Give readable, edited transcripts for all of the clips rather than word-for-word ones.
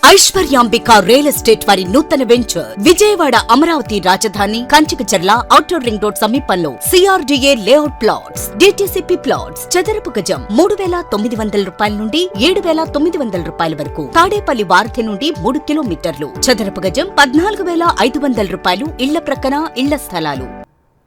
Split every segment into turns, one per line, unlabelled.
Aishwaryambika real estate వారి నూతన venture Vijayawada Amaravati రాజధాని కంచికచర్ల ఔటర్ రింగ్ రోడ్ సమీపంలో CRDA layout plots DTCP plots చదరపు గజం 3,900 రూపాయల నుండి 7,900 రూపాయల వరకు. తాడేపల్లి వారధి నుండి 3 కిలోమీటర్లు. చదరపు గజం 14,500 రూపాయలు. ఇళ్ల ప్రక్కన ఇళ్ల స్థలాలు.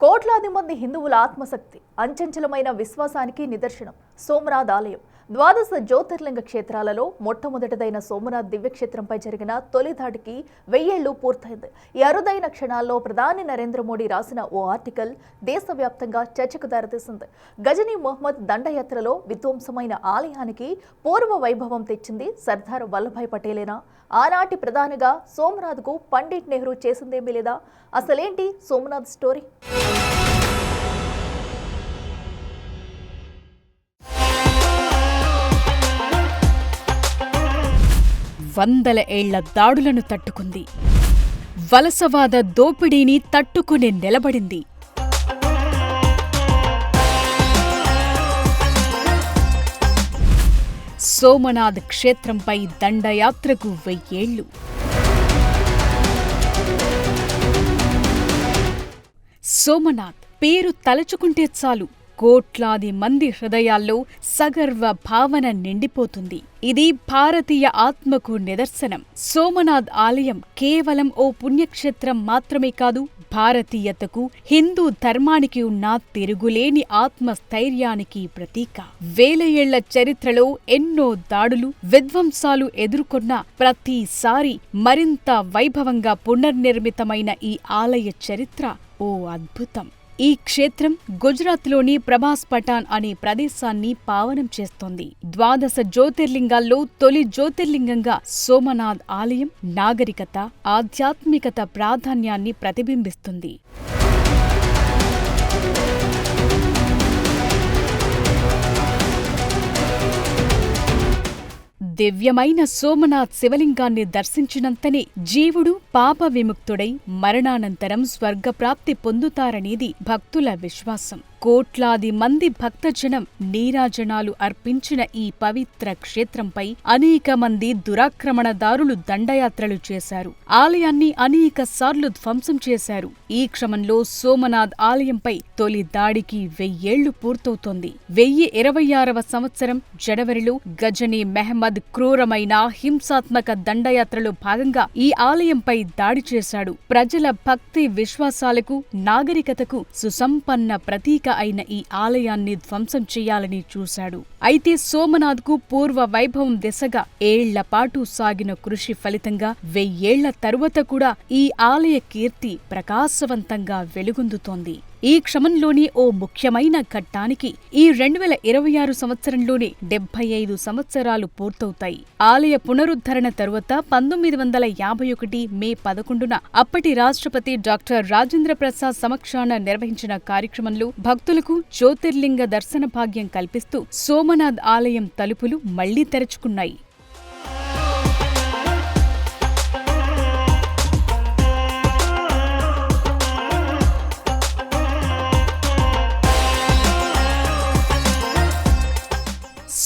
కోట్లాది మంది హిందువుల ఆత్మశక్తి, అంచంచలమైన విశ్వాసానికి నిదర్శనం సోమనాథ్ ఆలయం. ద్వాదశ జ్యోతిర్లింగ క్షేత్రాలలో మొట్టమొదటిదైన సోమనాథ్ దివ్యక్షేత్రంపై జరిగిన తొలి దాడికి 1000 ఏళ్లు పూర్తయింది. ఈ అరుదైన క్షణాల్లో ప్రధాని నరేంద్ర మోడీ రాసిన ఓ ఆర్టికల్ దేశవ్యాప్తంగా చర్చకు దారితీసింది. గజనీ మొహమ్మద్ దండయాత్రలో విధ్వంసమైన ఆలయానికి పూర్వ వైభవం తెచ్చింది సర్దార్ వల్లభాయ్ పటేలేనా? ఆనాటి ప్రధానిగా సోమనాథ్కు పండిట్ నెహ్రూ చేసిందేమీ లేదా? అసలేంటి సోమనాథ్ స్టోరీ?
వందల ఏళ్ల దాడులను తట్టుకుంది. వలసవాద దోపిడీని తట్టుకుని నిలబడింది. సోమనాథ్ క్షేత్రంపై దండయాత్రకు 1000 ఏళ్లు. సోమనాథ్ పేరు తలచుకుంటే చాలు కోట్లాది మంది హృదయాల్లో సగర్వ భావన నిండిపోతుంది. ఇది భారతీయ ఆత్మకు నిదర్శనం. సోమనాథ్ ఆలయం కేవలం ఓ పుణ్యక్షేత్రం మాత్రమే కాదు, భారతీయతకు, హిందూ ధర్మానికి ఉన్న తిరుగులేని ఆత్మస్థైర్యానికి ప్రతీక. 1000 ఏళ్ల చరిత్రలో ఎన్నో దాడులు, విధ్వంసాలు ఎదుర్కొన్న ప్రతిసారి మరింత వైభవంగా పునర్నిర్మితమైన ఈ ఆలయ చరిత్ర ఓ అద్భుతం. ఈ క్షేత్రం గుజరాత్లోని ప్రభాస్ పఠాన్ అనే ప్రదేశాన్ని పావనం చేస్తోంది. ద్వాదశ జ్యోతిర్లింగాల్లో తొలి జ్యోతిర్లింగంగా సోమనాథ్ ఆలయం నాగరికత, ఆధ్యాత్మికత ప్రాధాన్యాన్ని ప్రతిబింబిస్తుంది. దివ్యమైన సోమనాథ్ శివలింగాన్ని దర్శించినంతనే జీవుడు పాప విముక్తుడై మరణానంతరం స్వర్గప్రాప్తి పొందుతారనేది భక్తుల విశ్వాసం. కోట్లాది మంది భక్తజనం నీరాజనాలు అర్పించిన ఈ పవిత్ర క్షేత్రంపై అనేక మంది దురాక్రమణదారులు దండయాత్రలు చేశారు. ఆలయాన్ని అనేక సార్లు ధ్వంసం చేశారు. ఈ క్రమంలో సోమనాథ్ ఆలయంపై తొలి దాడికి 1000 ఏళ్లు పూర్తవుతోంది. 1026వ సంవత్సరం జనవరిలో గజనీ మెహమ్మద్ క్రూరమైన హింసాత్మక దండయాత్రలో భాగంగా ఈ ఆలయంపై దాడి చేశాడు. ప్రజల భక్తి విశ్వాసాలకు, నాగరికతకు సుసంపన్న ప్రతీక అయిన ఈ ఆలయాన్ని ధ్వంసం చేయాలని చూశాడు. అయితే సోమనాథ్కు పూర్వ వైభవం దిశగా ఏళ్లపాటు సాగిన కృషి ఫలితంగా 1000 ఏళ్ల తరువాత కూడా ఈ ఆలయ కీర్తి ప్రకాశవంతంగా వెలుగొందుతోంది. ఈ క్రమంలోని ఓ ముఖ్యమైన ఘట్టానికి ఈ 2026 సంవత్సరంలోనే 75 సంవత్సరాలు పూర్తవుతాయి. ఆలయ పునరుద్ధరణ తరువాత 1951 మే 11న అప్పటి రాష్ట్రపతి డాక్టర్ రాజేంద్ర ప్రసాద్ సమక్షాన నిర్వహించిన కార్యక్రమంలో భక్తులకు జ్యోతిర్లింగ దర్శన భాగ్యం కల్పిస్తూ సోమనాథ్ ఆలయం తలుపులు మళ్లీ తెరుచుకున్నాయి.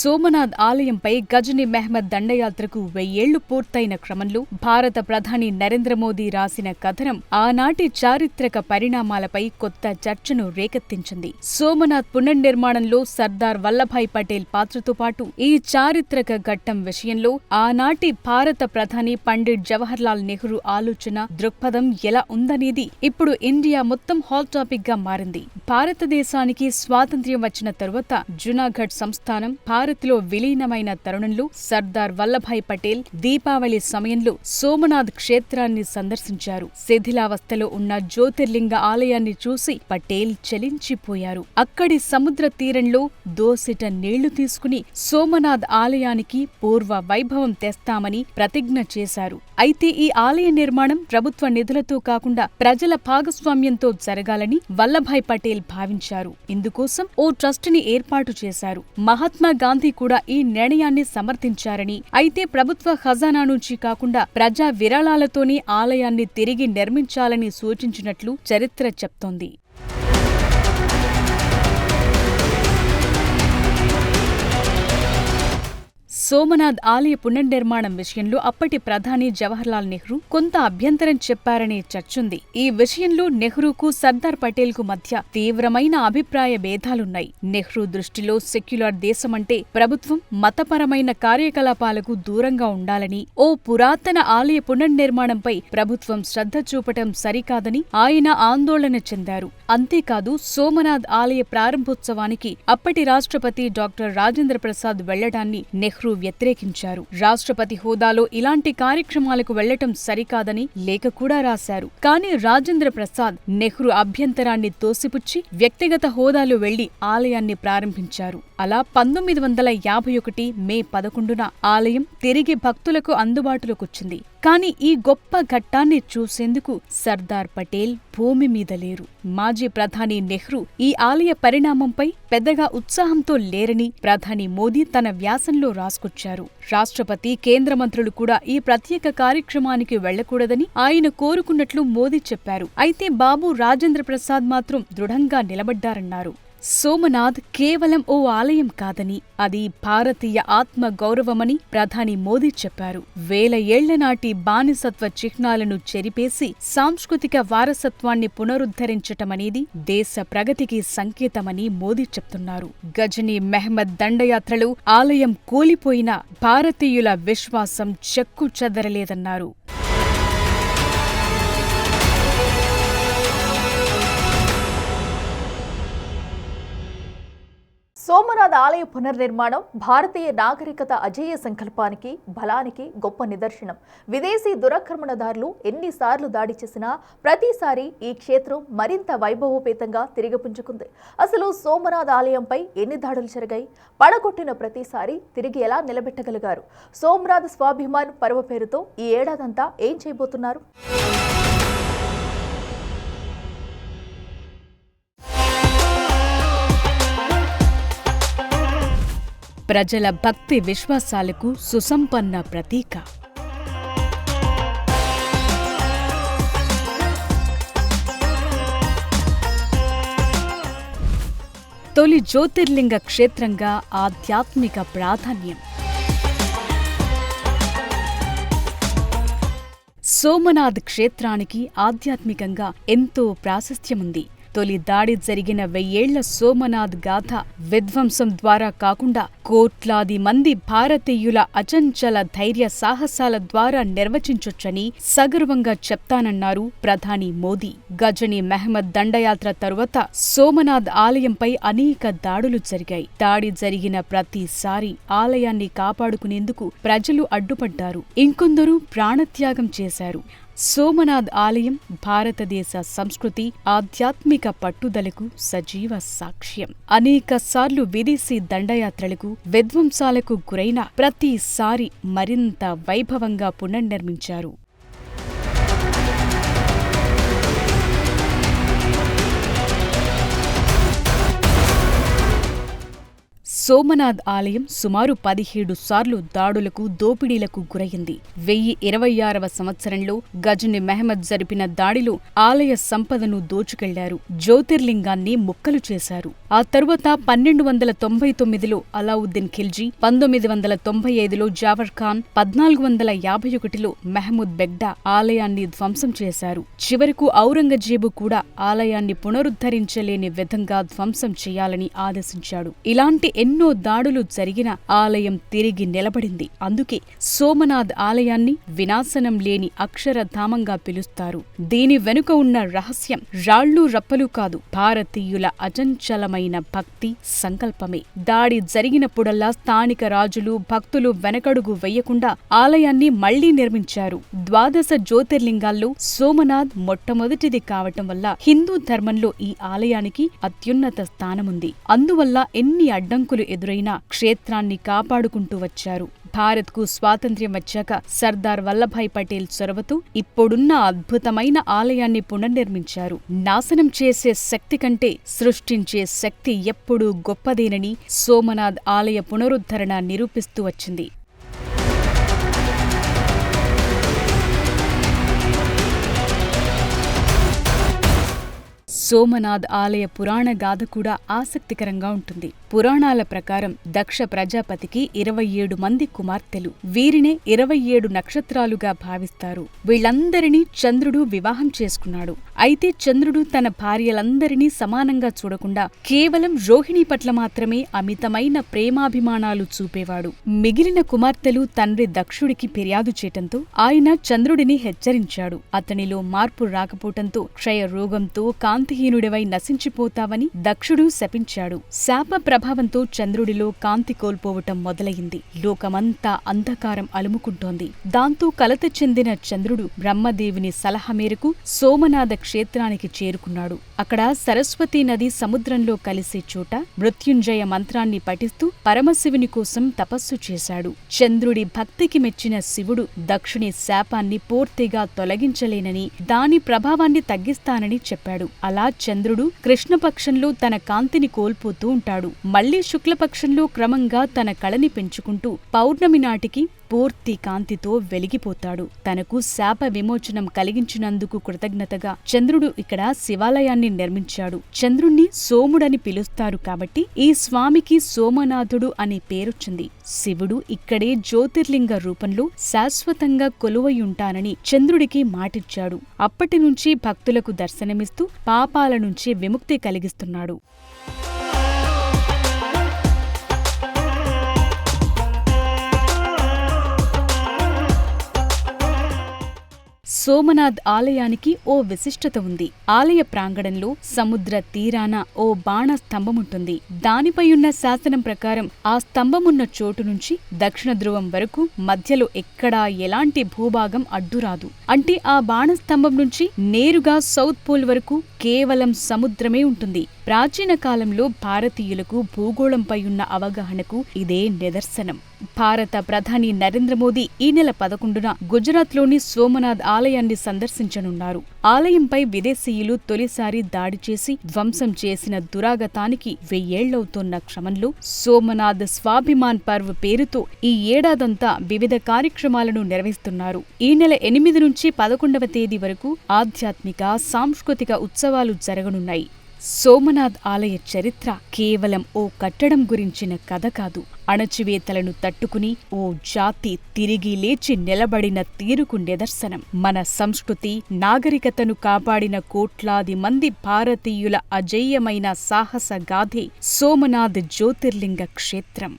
సోమనాథ్ ఆలయంపై గజనీ మెహమ్మద్ దండయాత్రకు 1000 ఏళ్లు పూర్తయిన క్రమంలో భారత ప్రధాని నరేంద్ర మోదీ రాసిన కథనం ఆనాటి చారిత్రక పరిణామాలపై కొత్త చర్చను రేకెత్తించింది. సోమనాథ్ పునర్నిర్మాణంలో సర్దార్ వల్లభాయ్ పటేల్ పాత్రతో పాటు ఈ చారిత్రక ఘట్టం విషయంలో ఆనాటి భారత ప్రధాని పండిట్ జవహర్లాల్ నెహ్రూ ఆలోచన, దృక్పథం ఎలా ఉందనేది ఇప్పుడు ఇండియా మొత్తం హాట్ టాపిక్ గా మారింది. భారతదేశానికి స్వాతంత్ర్యం వచ్చిన తరువాత జునాగఢ్ సంస్థానం భారత్లో విలీనమైన తరుణంలో సర్దార్ వల్లభాయ్ పటేల్ దీపావళి సమయంలో సోమనాథ్ క్షేత్రాన్ని సందర్శించారు. శిథిలావస్థలో ఉన్న జ్యోతిర్లింగ ఆలయాన్ని చూసి పటేల్ చలించిపోయారు. అక్కడి సముద్ర తీరంలో దోసిట నీళ్లు తీసుకుని సోమనాథ్ ఆలయానికి పూర్వ వైభవం తెస్తామని ప్రతిజ్ఞ చేశారు. అయితే ఈ ఆలయ నిర్మాణం ప్రభుత్వ నిధులతో కాకుండా ప్రజల భాగస్వామ్యంతో జరగాలని వల్లభాయ్ పటేల్ భావించారు. ఇందుకోసం ఓ ట్రస్టుని ఏర్పాటు చేశారు. మహాత్మా గాంధీ కూడా ఈ నిర్ణయాన్ని సమర్థించారని, అయితే ప్రభుత్వ ఖజానా నుంచి కాకుండా ప్రజా విరాళాలతోనే ఆలయాన్ని తిరిగి నిర్మించాలని సూచించినట్లు చరిత్ర చెప్తోంది. సోమనాథ్ ఆలయ పునర్నిర్మాణం విషయంలో అప్పటి ప్రధాని జవహర్లాల్ నెహ్రూ కొంత అభ్యంతరం చెప్పారనే చర్చుంది. ఈ విషయంలో నెహ్రూకు సర్దార్ పటేల్కు మధ్య తీవ్రమైన అభిప్రాయ భేదాలున్నాయి. నెహ్రూ దృష్టిలో సెక్యులర్ దేశమంటే ప్రభుత్వం మతపరమైన కార్యకలాపాలకు దూరంగా ఉండాలని, ఓ పురాతన ఆలయ పునర్నిర్మాణంపై ప్రభుత్వం శ్రద్ధ చూపటం సరికాదని ఆయన ఆందోళన చెందారు. అంతేకాదు సోమనాథ్ ఆలయ ప్రారంభోత్సవానికి అప్పటి రాష్ట్రపతి డాక్టర్ రాజేంద్ర ప్రసాద్ వెళ్లడాన్ని నెహ్రూ వ్యతిరేకించారు. రాష్ట్రపతి హోదాలో ఇలాంటి కార్యక్రమాలకు వెళ్లటం సరికాదని లేఖ కూడా రాశారు. కానీ రాజేంద్ర ప్రసాద్ నెహ్రూ అభ్యంతరాన్ని తోసిపుచ్చి వ్యక్తిగత హోదాలో వెళ్లి ఆలయాన్ని ప్రారంభించారు. అలా 1951 మే 11న ఆలయం తిరిగి భక్తులకు అందుబాటులోకొచ్చింది. కానీ ఈ గొప్ప ఘట్టాన్ని చూసేందుకు సర్దార్ పటేల్ భూమి మీద లేరు. మాజీ ప్రధాని నెహ్రూ ఈ ఆలయ పరిణామంపై పెద్దగా ఉత్సాహంతో లేరని ప్రధాని మోదీ తన వ్యాసంలో రాసుకొచ్చారు. రాష్ట్రపతి, కేంద్ర మంత్రులు కూడా ఈ ప్రత్యేక కార్యక్రమానికి వెళ్లకూడదని ఆయన కోరుకున్నట్లు మోదీ చెప్పారు. అయితే బాబు రాజేంద్ర ప్రసాద్ మాత్రం దృఢంగా నిలబడ్డారన్నారు. సోమనాథ్ కేవలం ఓ ఆలయం కాదని, అది భారతీయ ఆత్మ గౌరవమని ప్రధాని మోదీ చెప్పారు. వేల ఏళ్ల నాటి బానిసత్వ చిహ్నాలను చెరిపేసి సాంస్కృతిక వారసత్వాన్ని పునరుద్ధరించటమనేది దేశ ప్రగతికి సంకేతమని మోదీ చెప్తున్నారు. గజనీ మెహ్మద్ దండయాత్రలో ఆలయం కూలిపోయినా భారతీయుల విశ్వాసం చెక్కు చెదరలేదన్నారు.
సోమనాథ్ ఆలయ పునర్నిర్మాణం భారతీయ నాగరికత అజేయ సంకల్పానికి, బలానికి గొప్ప నిదర్శనం. విదేశీ దురాక్రమణదారులు ఎన్నిసార్లు దాడి చేసినా ప్రతిసారి ఈ క్షేత్రం మరింత వైభవోపేతంగా తిరిగి పుంజుకుంది. అసలు సోమనాథ్ ఆలయంపై ఎన్ని దాడులు జరిగాయి? పడగొట్టిన ప్రతిసారి తిరిగి ఎలా నిలబెట్టగలిగారు? సోమనాథ్ స్వాభిమాన్ పర్వ పేరుతో ఈ ఏడాదంతా ఏం చేయబోతున్నారు?
ప్రజల భక్తి విశ్వాసాలకు సుసంపన్న ప్రతీక. తొలి జ్యోతిర్లింగ క్షేత్రంగా ఆధ్యాత్మిక ప్రాధాన్యం. సోమనాథ్ క్షేత్రానికి ఆధ్యాత్మికంగా ఎంతో ప్రాశస్త్యముంది. తొలి దాడి జరిగిన 1000 ఏళ్ల సోమనాథ్ గాథ విధ్వంసం ద్వారా కాకుండా కోట్లాది మంది భారతీయుల అచంచల ధైర్య సాహసాల ద్వారా నిర్వచించొచ్చని సగర్వంగా చెప్తానన్నారు ప్రధాని మోదీ. గజనీ మెహ్మద్ దండయాత్ర తరువాత సోమనాథ్ ఆలయంపై అనేక దాడులు జరిగాయి. దాడి జరిగిన ప్రతిసారి ఆలయాన్ని కాపాడుకునేందుకు ప్రజలు అడ్డుపడ్డారు. ఇంకొందరు ప్రాణత్యాగం చేశారు. సోమనాథ్ ఆలయం భారతదేశ సంస్కృతి, ఆధ్యాత్మిక పట్టుదలకు సజీవ సాక్ష్యం. అనేకసార్లు విదేశీ దండయాత్రలకు, విధ్వంసాలకు గురైన ప్రతిసారి మరింత వైభవంగా పునర్నిర్మించారు. సోమనాథ్ ఆలయం సుమారు 17 సార్లు దాడులకు, దోపిడీలకు గురయింది. 1026వ సంవత్సరంలో గజనీ మెహ్మద్ జరిపిన దాడిలో ఆలయ సంపదను దోచుకెళ్లారు. జ్యోతిర్లింగాన్ని ముక్కలు చేశారు. ఆ తరువాత 1299లో అలావుద్దీన్ ఖిల్జీ, 1995లో జాఫర్ ఖాన్, 1451లో మెహమూద్ బెగ్డా ఆలయాన్ని ధ్వంసం చేశారు. చివరకు ఔరంగజేబు కూడా ఆలయాన్ని పునరుద్ధరించలేని విధంగా ధ్వంసం చేయాలని ఆదేశించాడు. ఇలాంటి ఎన్నో దాడులు జరిగిన ఆలయం తిరిగి నిలబడింది. అందుకే సోమనాథ్ ఆలయాన్ని వినాశనం లేని అక్షరధామంగా పిలుస్తారు. దీని వెనుక ఉన్న రహస్యం రాళ్లు రప్పలు కాదు, భారతీయుల అచంచలమైన భక్తి సంకల్పమే. దాడి జరిగినప్పుడల్లా స్థానిక రాజులు, భక్తులు వెనకడుగు వెయ్యకుండా ఆలయాన్ని మళ్లీ నిర్మించారు. 12 జ్యోతిర్లింగాల్లో సోమనాథ్ మొట్టమొదటిది కావటం వల్ల హిందూ ధర్మంలో ఈ ఆలయానికి అత్యున్నత స్థానముంది. అందువల్ల ఎన్ని అడ్డంకులు ఎదురైనా క్షేత్రాన్ని కాపాడుకుంటూ వచ్చారు. భారత్కు స్వాతంత్ర్యం వచ్చాక సర్దార్ వల్లభాయ్ పటేల్ చొరవతో ఇప్పుడున్న అద్భుతమైన ఆలయాన్ని పునర్నిర్మించారు. నాశనం చేసే శక్తి కంటే సృష్టించే శక్తి ఎప్పుడూ గొప్పదేనని సోమనాథ్ ఆలయ పునరుద్ధరణ నిరూపిస్తూ వచ్చింది. సోమనాథ్ ఆలయ పురాణ గాథ కూడా ఆసక్తికరంగా ఉంటుంది. పురాణాల ప్రకారం దక్ష ప్రజాపతికి 27 మంది కుమార్తెలు. వీరినే 27 నక్షత్రాలుగా భావిస్తారు. వీళ్లందరినీ చంద్రుడు వివాహం చేసుకున్నాడు. అయితే చంద్రుడు తన భార్యలందరినీ సమానంగా చూడకుండా కేవలం రోహిణి పట్ల మాత్రమే అమితమైన ప్రేమాభిమానాలు చూపేవాడు. మిగిలిన కుమార్తెలు తండ్రి దక్షుడికి ఫిర్యాదు చేయటంతో ఆయన చంద్రుడిని హెచ్చరించాడు. అతనిలో మార్పు రాకపోవటంతో క్షయరోగంతో కాంతిహీనుడివై నశించిపోతావని దక్షుడు శపించాడు. శాప ప్రభావంతో చంద్రుడిలో కాంతి కోల్పోవటం మొదలయింది. లోకమంతా అంధకారం అలుముకుంటోంది. దాంతో కలత చెందిన చంద్రుడు బ్రహ్మదేవుని సలహా మేరకు సోమనాథ క్షేత్రానికి చేరుకున్నాడు. అక్కడ సరస్వతీ నది సముద్రంలో కలిసే చోట మృత్యుంజయ మంత్రాన్ని పఠిస్తూ పరమశివుని కోసం తపస్సు చేశాడు. చంద్రుడి భక్తికి మెచ్చిన శివుడు దక్షుని శాపాన్ని పూర్తిగా తొలగించలేనని, దాని ప్రభావాన్ని తగ్గిస్తానని చెప్పాడు. అలా చంద్రుడు కృష్ణపక్షంలో తన కాంతిని కోల్పోతూ ఉంటాడు. మళ్లీ శుక్లపక్షంలో క్రమంగా తన కళని పెంచుకుంటూ పౌర్ణమి నాటికి పూర్తి కాంతితో వెలిగిపోతాడు. తనకు శాప విమోచనం కలిగించినందుకు కృతజ్ఞతగా చంద్రుడు ఇక్కడ శివాలయాన్ని నిర్మించాడు. చంద్రుణ్ణి సోముడని పిలుస్తారు కాబట్టి ఈ స్వామికి సోమనాథుడు అనే పేరొచ్చింది. శివుడు ఇక్కడే జ్యోతిర్లింగ రూపంలో శాశ్వతంగా కొలువయుంటానని చంద్రుడికి మాటిచ్చాడు. అప్పటినుంచి భక్తులకు దర్శనమిస్తూ పాపాల నుంచి విముక్తి కలిగిస్తున్నాడు. సోమనాథ్ ఆలయానికి ఓ విశిష్టత ఉంది. ఆలయ ప్రాంగణంలో సముద్ర తీరాన ఓ బాణ స్తంభముంటుంది. దానిపై ఉన్న శాసనం ప్రకారం ఆ స్తంభమున్న చోటు నుంచి దక్షిణ ధ్రువం వరకు మధ్యలో ఎక్కడా ఎలాంటి భూభాగం అడ్డురాదు. అంటే ఆ బాణ స్తంభం నుంచి నేరుగా సౌత్ పోల్ వరకు కేవలం సముద్రమే ఉంటుంది. ప్రాచీన కాలంలో భారతీయులకు భూగోళంపై ఉన్న అవగాహనకు ఇదే నిదర్శనం. భారత ప్రధాని నరేంద్ర మోదీ ఈ నెల 11న గుజరాత్లోని సోమనాథ్ ఆలయాన్ని సందర్శించనున్నారు. ఆలయంపై విదేశీయులు తొలిసారి దాడి చేసి ధ్వంసం చేసిన దురాగతానికి 1000 ఏళ్లవుతోన్న క్రమంలో సోమనాథ్ స్వాభిమాన్ పర్వ్ పేరుతో ఈ ఏడాదంతా వివిధ కార్యక్రమాలను నిర్వహిస్తున్నారు. ఈ నెల 8 నుంచి 11వ తేదీ వరకు ఆధ్యాత్మిక, సాంస్కృతిక ఉత్సవాలు జరగనున్నాయి. సోమనాథ్ ఆలయ చరిత్ర కేవలం ఓ కట్టడం గురించిన కథ కాదు. అణచివేతలను తట్టుకుని ఓ జాతి తిరిగి లేచి నిలబడిన తీరుకు నిదర్శనం. మన సంస్కృతి, నాగరికతను కాపాడిన కోట్లాది మంది భారతీయుల అజేయమైన సాహస గాథే సోమనాథ్ జ్యోతిర్లింగ క్షేత్రం.